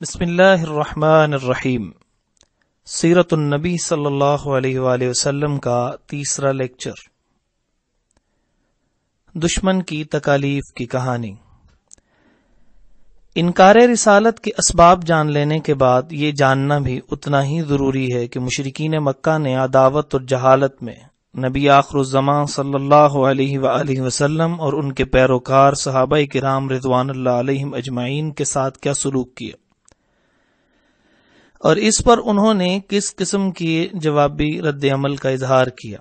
بسم اللہ الرحمن الرحیم۔ سیرت النبی صلی اللہ علیہ وآلہ وسلم کا تیسرا لیکچر، دشمن کی تکالیف کی کہانی۔ انکار رسالت کے اسباب جان لینے کے بعد یہ جاننا بھی اتنا ہی ضروری ہے کہ مشرکین مکہ نے عداوت اور جہالت میں نبی آخر الزمان صلی اللہ علیہ وآلہ وسلم اور ان کے پیروکار صحابہ کرام رضوان اللہ علیہم اجمعین کے ساتھ کیا سلوک کیا، اور اس پر انہوں نے کس قسم کی جوابی رد عمل کا اظہار کیا،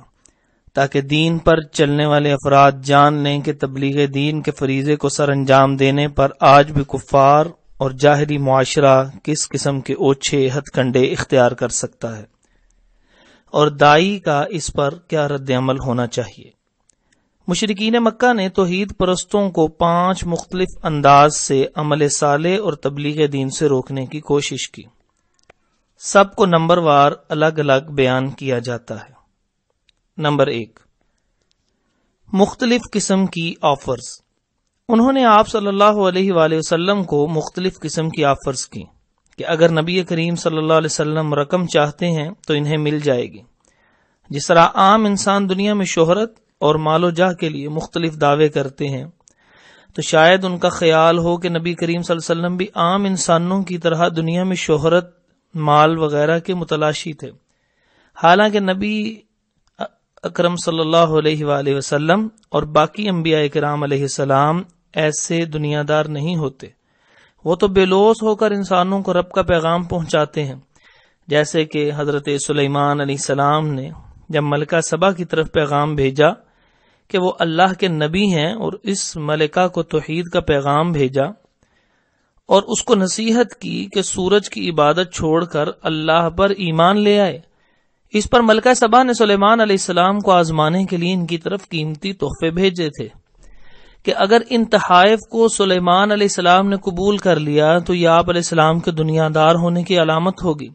تاکہ دین پر چلنے والے افراد جان لیں کہ تبلیغ دین کے فریضے کو سر انجام دینے پر آج بھی کفار اور جاہلی معاشرہ کس قسم کے اوچھے ہتھ کنڈے اختیار کر سکتا ہے، اور داعی کا اس پر کیا رد عمل ہونا چاہیے۔ مشرکین مکہ نے توحید پرستوں کو 5 مختلف انداز سے عمل صالح اور تبلیغ دین سے روکنے کی کوشش کی۔ سب کو نمبر وار الگ الگ بیان کیا جاتا ہے۔ نمبر 1، مختلف قسم کی آفرز۔ انہوں نے آپ صلی اللہ علیہ وآلہ وسلم کو مختلف قسم کی آفرز کی کہ اگر نبی کریم صلی اللہ علیہ وسلم رقم چاہتے ہیں تو انہیں مل جائے گی۔ جس طرح عام انسان دنیا میں شہرت اور مال و جاہ کے لیے مختلف دعوے کرتے ہیں، تو شاید ان کا خیال ہو کہ نبی کریم صلی اللہ علیہ وسلم بھی عام انسانوں کی طرح دنیا میں شہرت، مال وغیرہ کے متلاشی تھے، حالانکہ نبی اکرم صلی اللہ علیہ وآلہ وسلم اور باقی انبیاء کرام علیہ السلام ایسے دنیا دار نہیں ہوتے۔ وہ تو بے لوث ہو کر انسانوں کو رب کا پیغام پہنچاتے ہیں، جیسے کہ حضرت سلیمان علیہ السلام نے جب ملکہ سبا کی طرف پیغام بھیجا کہ وہ اللہ کے نبی ہیں، اور اس ملکہ کو توحید کا پیغام بھیجا اور اس کو نصیحت کی کہ سورج کی عبادت چھوڑ کر اللہ پر ایمان لے آئے۔ اس پر ملکہ سبا نے سلیمان علیہ السلام کو آزمانے کے لیے ان کی طرف قیمتی تحفے بھیجے تھے کہ اگر ان تحائف کو سلیمان علیہ السلام نے قبول کر لیا تو یہ آپ علیہ السلام کے دنیا دار ہونے کی علامت ہوگی،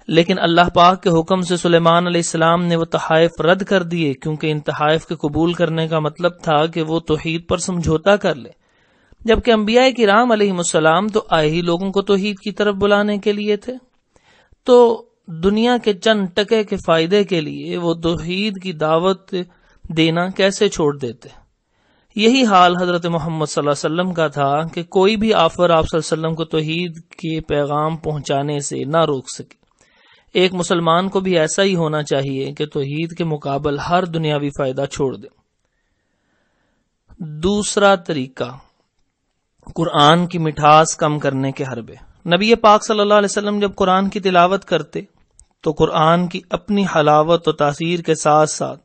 لیکن اللہ پاک کے حکم سے سلیمان علیہ السلام نے وہ تحائف رد کر دیے، کیونکہ ان تحائف کے قبول کرنے کا مطلب تھا کہ وہ توحید پر سمجھوتا کر لے، جبکہ انبیاء کرام علیہ السلام تو آئے ہی لوگوں کو توحید کی طرف بلانے کے لیے تھے، تو دنیا کے چند ٹکے کے فائدے کے لیے وہ توحید کی دعوت دینا کیسے چھوڑ دیتے۔ یہی حال حضرت محمد صلی اللہ علیہ وسلم کا تھا کہ کوئی بھی آفر آپ صلی اللہ علیہ وسلم کو توحید کے پیغام پہنچانے سے نہ روک سکے۔ ایک مسلمان کو بھی ایسا ہی ہونا چاہیے کہ توحید کے مقابل ہر دنیاوی فائدہ چھوڑ دے۔ دوسرا طریقہ، قرآن کی مٹھاس کم کرنے کے حربے۔ نبی پاک صلی اللہ علیہ وسلم جب قرآن کی تلاوت کرتے تو قرآن کی اپنی حلاوت و تاثیر کے ساتھ ساتھ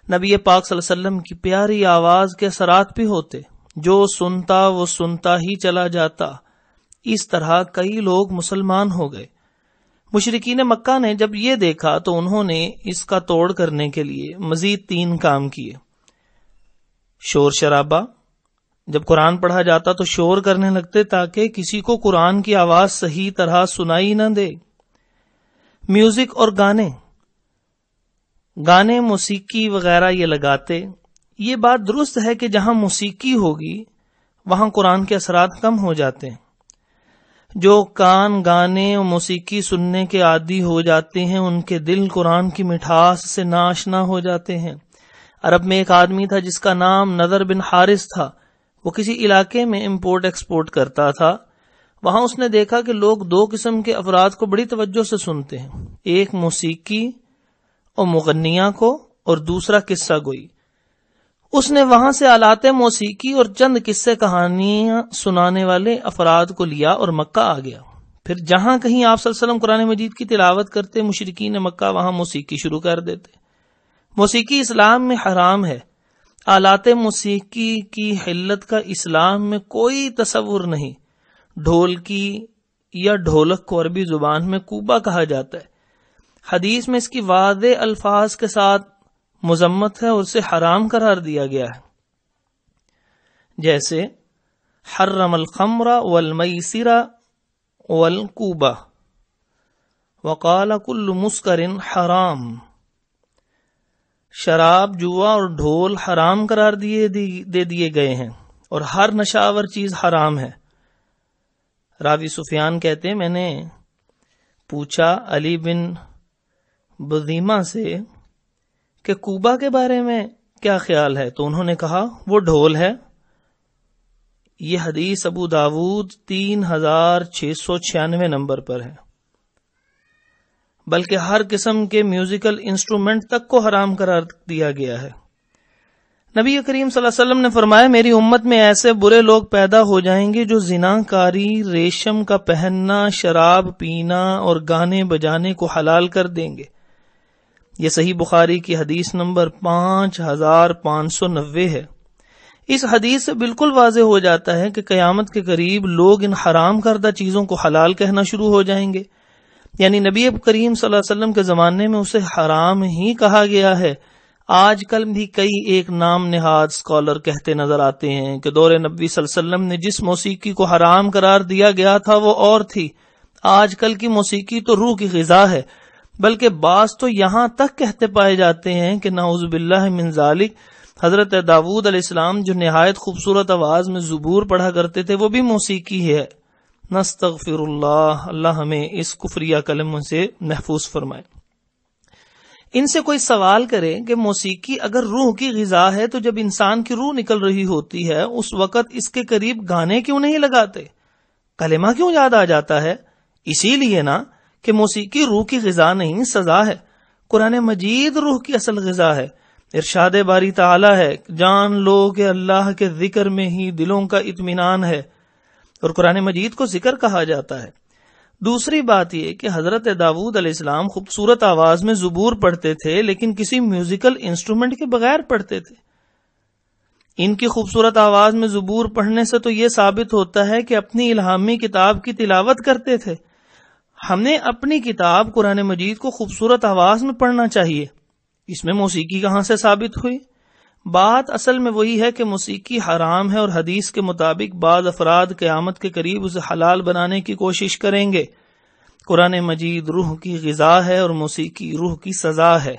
نبی پاک صلی اللہ علیہ وسلم کی پیاری آواز کے اثرات بھی ہوتے، جو سنتا وہ سنتا ہی چلا جاتا۔ اس طرح کئی لوگ مسلمان ہو گئے۔ مشرکین مکہ نے جب یہ دیکھا تو انہوں نے اس کا توڑ کرنے کے لیے مزید 3 کام کیے۔ شور شرابہ، جب قرآن پڑھا جاتا تو شور کرنے لگتے تاکہ کسی کو قرآن کی آواز صحیح طرح سنائی نہ دے۔ میوزک اور گانے موسیقی وغیرہ یہ لگاتے۔ یہ بات درست ہے کہ جہاں موسیقی ہوگی وہاں قرآن کے اثرات کم ہو جاتے ہیں۔ جو کان گانے اور موسیقی سننے کے عادی ہو جاتے ہیں ان کے دل قرآن کی مٹھاس سے ناشنا ہو جاتے ہیں۔ عرب میں ایک آدمی تھا جس کا نام نضر بن حارث تھا۔ وہ کسی علاقے میں امپورٹ ایکسپورٹ کرتا تھا۔ وہاں اس نے دیکھا کہ لوگ 2 قسم کے افراد کو بڑی توجہ سے سنتے ہیں، ایک موسیقی اور مغنیاں کو، اور دوسرا قصہ گوئی۔ اس نے وہاں سے آلات موسیقی اور چند قصے کہانیاں سنانے والے افراد کو لیا اور مکہ آ گیا۔ پھر جہاں کہیں آپ صلی اللہ علیہ وسلم قرآن مجید کی تلاوت کرتے، مشرکین مکہ وہاں موسیقی شروع کر دیتے۔ موسیقی اسلام میں حرام ہے۔ آلات موسیقی کی حلت کا اسلام میں کوئی تصور نہیں۔ ڈھولکی یا ڈھولک کو عربی زبان میں کوبا کہا جاتا ہے۔ حدیث میں اس کی واضح الفاظ کے ساتھ مذمت ہے اور اسے حرام قرار دیا گیا ہے، جیسے حرم الخمر والمیسر والکوبہ وقال کل مسکر حرام۔ شراب، جوا اور ڈھول حرام قرار دے دیے گئے ہیں، اور ہر نشاور چیز حرام ہے۔ راوی سفیان کہتے ہیں میں نے پوچھا علی بن بذیمہ سے کہ کوبہ کے بارے میں کیا خیال ہے، تو انہوں نے کہا وہ ڈھول ہے۔ یہ حدیث ابو داود 3696 نمبر پر ہے۔ بلکہ ہر قسم کے میوزیکل انسٹرومنٹ تک کو حرام قرار دیا گیا ہے۔ نبی کریم صلی اللہ علیہ وسلم نے فرمایا میری امت میں ایسے برے لوگ پیدا ہو جائیں گے جو زنا کاری، ریشم کا پہننا، شراب پینا اور گانے بجانے کو حلال کر دیں گے۔ یہ صحیح بخاری کی حدیث نمبر 5590 ہے۔ اس حدیث سے بالکل واضح ہو جاتا ہے کہ قیامت کے قریب لوگ ان حرام کردہ چیزوں کو حلال کہنا شروع ہو جائیں گے، یعنی نبی کریم صلی اللہ علیہ وسلم کے زمانے میں اسے حرام ہی کہا گیا ہے۔ آج کل بھی کئی ایک نام نہاد اسکالر کہتے نظر آتے ہیں کہ دور نبی صلی اللہ علیہ وسلم نے جس موسیقی کو حرام قرار دیا گیا تھا وہ اور تھی، آج کل کی موسیقی تو روح کی غذا ہے۔ بلکہ بعض تو یہاں تک کہتے پائے جاتے ہیں کہ نعوذ باللہ من ذالک، حضرت داؤد علیہ السلام جو نہایت خوبصورت آواز میں زبور پڑھا کرتے تھے وہ بھی موسیقی ہے۔ نستغفر اللہ، اللہ ہمیں اس کفریہ کلموں سے محفوظ فرمائے۔ ان سے کوئی سوال کرے کہ موسیقی اگر روح کی غذا ہے تو جب انسان کی روح نکل رہی ہوتی ہے اس وقت اس کے قریب گانے کیوں نہیں لگاتے، کلمہ کیوں یاد آ جاتا ہے؟ اسی لیے نا کہ موسیقی روح کی غذا نہیں، سزا ہے۔ قرآن مجید روح کی اصل غذا ہے۔ ارشاد باری تعالی ہے جان لو کہ اللہ کے ذکر میں ہی دلوں کا اطمینان ہے، اور قرآن مجید کو ذکر کہا جاتا ہے۔ دوسری بات یہ کہ حضرت داؤد علیہ السلام خوبصورت آواز میں زبور پڑھتے تھے لیکن کسی میوزیکل انسٹرومنٹ کے بغیر پڑھتے تھے۔ ان کی خوبصورت آواز میں زبور پڑھنے سے تو یہ ثابت ہوتا ہے کہ اپنی الہامی کتاب کی تلاوت کرتے تھے۔ ہمیں اپنی کتاب قرآن مجید کو خوبصورت آواز میں پڑھنا چاہیے، اس میں موسیقی کہاں سے ثابت ہوئی؟ بات اصل میں وہی ہے کہ موسیقی حرام ہے، اور حدیث کے مطابق بعض افراد قیامت کے قریب اسے حلال بنانے کی کوشش کریں گے۔ قرآن مجید روح کی غذا ہے اور موسیقی روح کی سزا ہے۔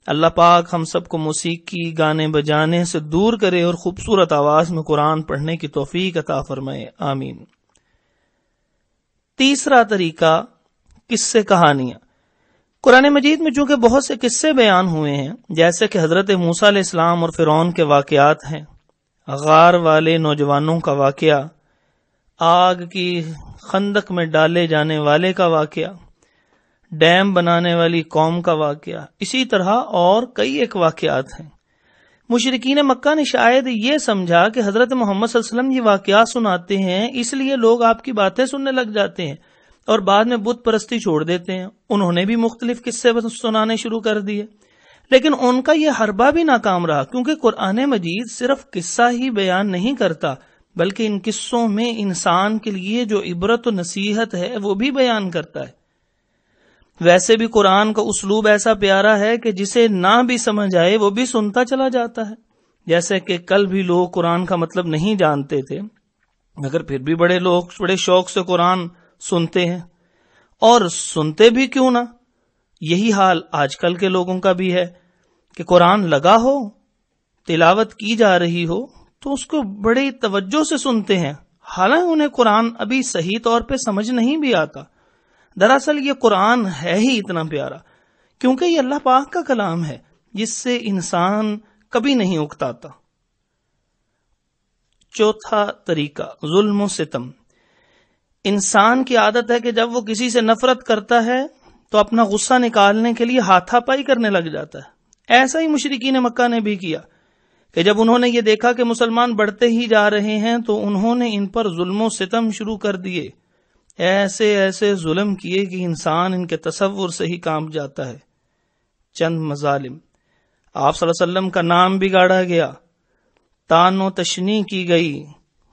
اللہ پاک ہم سب کو موسیقی، گانے بجانے سے دور کرے اور خوبصورت آواز میں قرآن پڑھنے کی توفیق عطا فرمائے، آمین۔ تیسرا طریقہ، قصے کہانیاں۔ قرآن مجید میں چونکہ بہت سے قصے بیان ہوئے ہیں، جیسے کہ حضرت موسیٰ علیہ السلام اور فرعون کے واقعات ہیں، غار والے نوجوانوں کا واقعہ، آگ کی خندق میں ڈالے جانے والے کا واقعہ، ڈیم بنانے والی قوم کا واقعہ، اسی طرح اور کئی ایک واقعات ہیں۔ مشرکین مکہ نے شاید یہ سمجھا کہ حضرت محمد صلی اللہ علیہ وسلم یہ واقعات سناتے ہیں اس لیے لوگ آپ کی باتیں سننے لگ جاتے ہیں اور بعد میں بت پرستی چھوڑ دیتے ہیں۔ انہوں نے بھی مختلف قصے سنانے شروع کر دیے، لیکن ان کا یہ حربہ بھی ناکام رہا، کیونکہ قرآن مجید صرف قصہ ہی بیان نہیں کرتا بلکہ ان قصوں میں انسان کے لیے جو عبرت و نصیحت ہے وہ بھی بیان کرتا ہے۔ ویسے بھی قرآن کا اسلوب ایسا پیارا ہے کہ جسے نہ بھی سمجھ آئے وہ بھی سنتا چلا جاتا ہے۔ جیسے کہ کل بھی لوگ قرآن کا مطلب نہیں جانتے تھے، مگر پھر بھی بڑے شوق سے قرآن سنتے ہیں، اور سنتے بھی کیوں نہ۔ یہی حال آج کل کے لوگوں کا بھی ہے کہ قرآن لگا ہو، تلاوت کی جا رہی ہو تو اس کو بڑی توجہ سے سنتے ہیں، حالانکہ انہیں قرآن ابھی صحیح طور پہ سمجھ نہیں بھی آتا۔ دراصل یہ قرآن ہے ہی اتنا پیارا کیونکہ یہ اللہ پاک کا کلام ہے جس سے انسان کبھی نہیں اکتاتا۔ چوتھا طریقہ، ظلم و ستم۔ انسان کی عادت ہے کہ جب وہ کسی سے نفرت کرتا ہے تو اپنا غصہ نکالنے کے لیے ہاتھا پائی کرنے لگ جاتا ہے۔ ایسا ہی مشرکین مکہ نے بھی کیا کہ جب انہوں نے یہ دیکھا کہ مسلمان بڑھتے ہی جا رہے ہیں تو انہوں نے ان پر ظلم و ستم شروع کر دیے۔ ایسے ظلم کیے کہ انسان ان کے تصور سے ہی کانپ جاتا ہے۔ چند مظالم، آپ صلی اللہ علیہ وسلم کا نام بگاڑا گیا، طعن و تشنیع کی گئی،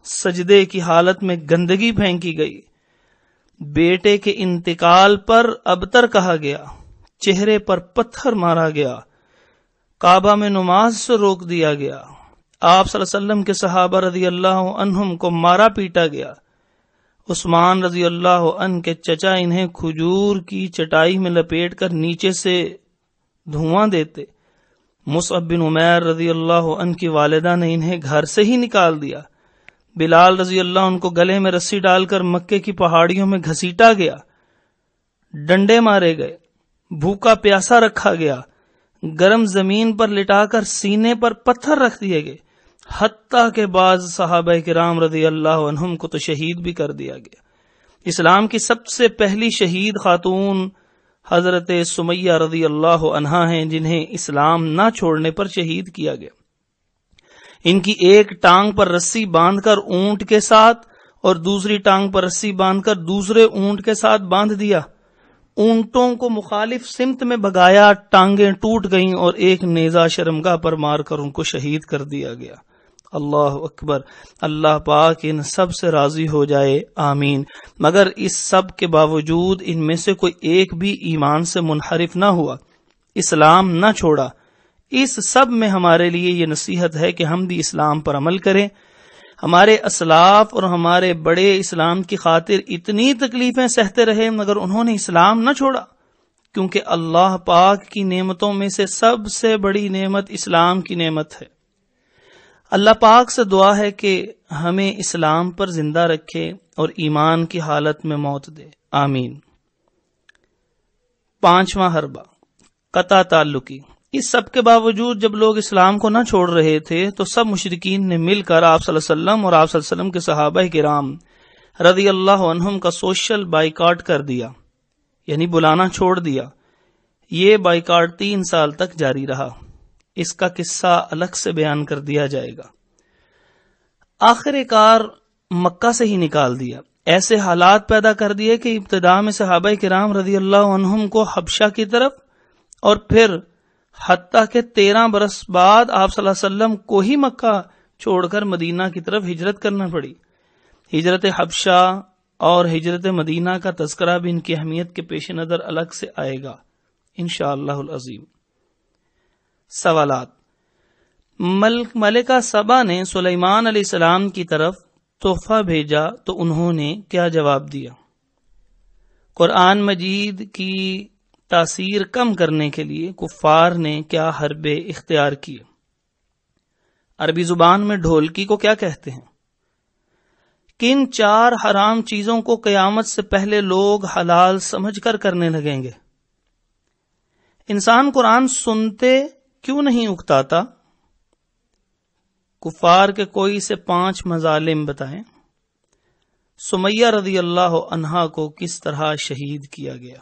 سجدے کی حالت میں گندگی پھینکی گئی، بیٹے کے انتقال پر ابتر کہا گیا، چہرے پر پتھر مارا گیا، کعبہ میں نماز سے روک دیا گیا، آپ صلی اللہ علیہ وسلم کے صحابہ رضی اللہ عنہم کو مارا پیٹا گیا، عثمان رضی اللہ عنہ کے چچا انہیں کھجور کی چٹائی میں لپیٹ کر نیچے سے دھواں دیتے، مصعب بن عمیر رضی اللہ عنہ کی والدہ نے انہیں گھر سے ہی نکال دیا، بلال رضی اللہ عنہ کو گلے میں رسی ڈال کر مکے کی پہاڑیوں میں گھسیٹا گیا، ڈنڈے مارے گئے، بھوکا پیاسا رکھا گیا، گرم زمین پر لٹا کر سینے پر پتھر رکھ دیے گئے، حتیٰ کہ بعض صحابہ کرام رضی اللہ عنہم کو تو شہید بھی کر دیا گیا۔ اسلام کی سب سے پہلی شہید خاتون حضرت سمیہ رضی اللہ عنہا ہیں، جنہیں اسلام نہ چھوڑنے پر شہید کیا گیا۔ ان کی ایک ٹانگ پر رسی باندھ کر اونٹ کے ساتھ اور دوسری ٹانگ پر رسی باندھ کر دوسرے اونٹ کے ساتھ باندھ دیا، اونٹوں کو مخالف سمت میں بھگایا، ٹانگیں ٹوٹ گئیں اور ایک نیزہ شرمگاہ پر مار کر ان کو شہید کر دیا گیا۔ اللہ اکبر، اللہ پاک ان سب سے راضی ہو جائے، آمین۔ مگر اس سب کے باوجود ان میں سے کوئی ایک بھی ایمان سے منحرف نہ ہوا، اسلام نہ چھوڑا۔ اس سب میں ہمارے لیے یہ نصیحت ہے کہ ہم بھی اسلام پر عمل کریں۔ ہمارے اسلاف اور ہمارے بڑے اسلام کی خاطر اتنی تکلیفیں سہتے رہے مگر انہوں نے اسلام نہ چھوڑا، کیونکہ اللہ پاک کی نعمتوں میں سے سب سے بڑی نعمت اسلام کی نعمت ہے۔ اللہ پاک سے دعا ہے کہ ہمیں اسلام پر زندہ رکھے اور ایمان کی حالت میں موت دے، آمین۔ 5واں حربہ، قطع تعلقی۔ اس سب کے باوجود جب لوگ اسلام کو نہ چھوڑ رہے تھے تو سب مشرکین نے مل کر آپ صلی اللہ علیہ وسلم اور آپ صلی اللہ علیہ وسلم کے صحابہ کرام رضی اللہ عنہم کا سوشل بائیکاٹ کر دیا، یعنی بلانا چھوڑ دیا۔ یہ بائیکاٹ 3 سال تک جاری رہا۔ اس کا قصہ الگ سے بیان کر دیا جائے گا۔ آخر کار مکہ سے ہی نکال دیا، ایسے حالات پیدا کر دیے کہ ابتدا میں صحابہ کرام رضی اللہ عنہم کو حبشہ کی طرف اور پھر حتیٰ کہ 13 برس بعد آپ صلی اللہ علیہ وسلم کو ہی مکہ چھوڑ کر مدینہ کی طرف ہجرت کرنا پڑی۔ ہجرت حبشہ اور ہجرت مدینہ کا تذکرہ بھی ان کی اہمیت کے پیش نظر الگ سے آئے گا انشاءاللہ العظیم۔ سوالات۔ ملکہ سبا نے سلیمان علیہ السلام کی طرف تحفہ بھیجا تو انہوں نے کیا جواب دیا؟ قرآن مجید کی تاثیر کم کرنے کے لیے کفار نے کیا حربے اختیار کیے؟ عربی زبان میں ڈھولکی کو کیا کہتے ہیں؟ کن 4 حرام چیزوں کو قیامت سے پہلے لوگ حلال سمجھ کر کرنے لگیں گے؟ انسان قرآن سنتے کیوں نہیں اکتاتا؟ کفار کے کوئی سے 5 مظالم بتائیں۔ سمیہ رضی اللہ عنہا کو کس طرح شہید کیا گیا؟